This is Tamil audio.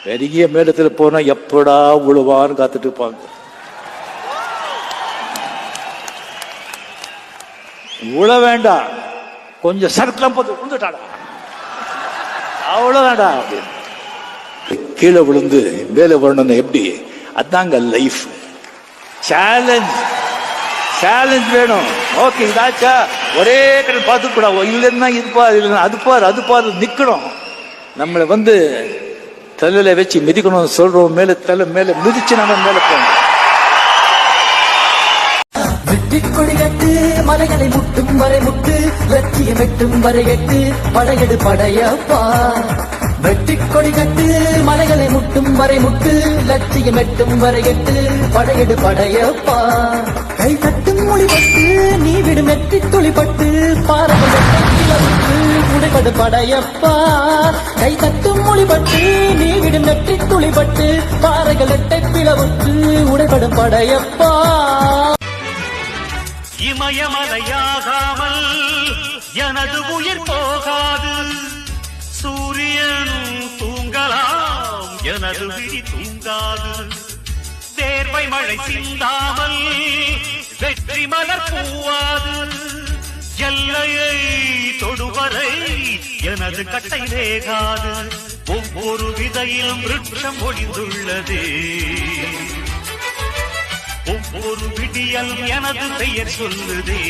பெரிய மேடத்தில் போனா எப்படா விழுவான்னு காத்துட்டு இருப்பாங்க. விழ வேண்டாம், கொஞ்சம் சறுக்கலாம் போது விழுந்துட்டாடா, அவ்வளவுதான்டா அப்படின்னு கீழே விழுந்து மேலே வரணும். எப்படி? அதாங்க லைஃப். சேலஞ்ச் சேலஞ்ச் வேணும். ஓகே, இதாச்சா ஒரே கடல் பார்த்து கூட இல்லைன்னா இது பாரு, இல்லைன்னா அது பாரு, அது பாரு நிக்கணும். நம்மளை தலையில வச்சு மிதிக்கணும் சொல்றோம். மேல தலை மேல மிதிச்சு நம்ம மேல போகணும். வெட்டிக்கொடி கட்டு மலைகளை முட்டும் வரை முட்டு, லட்சியம் வெட்டும் வரை எட்டு, படையெடு படையப்பா. வெட்டிக்கொடி கட்டு மலைகளை முட்டும் வரை முட்டு, லட்சியம் வெட்டும் வரை எட்டு, படையெடு படையப்பா. கை தட்டும் மொழிபட்டு நீ விடும் வெற்றி துளிப்பட்டு, பாரம்பரிய உடைபடு படையப்பா. கை தட்டும் மொழிபட்டு நீ விடும் வெற்றி துளிப்பட்டு, பாறைகள் எட்டை பிளவுற்று உடைபடும் படையப்பா. இமயமலையாகாமல் எனது உயிர் போகாது, சூரியன் தூங்கலாம் எனது விழி தூங்காது. தேர்வை மழை சிந்தாமல் வெற்றி மலர் பூவாது, எல்லையை தொடுவரை எனது கட்டை வேகாது. ஒவ்வொரு விதையிலும் விருட்சம் ஒளிந்துள்ளதே, ஒவ்வொரு விடியல் எனது பெயர் சொல்லுதே.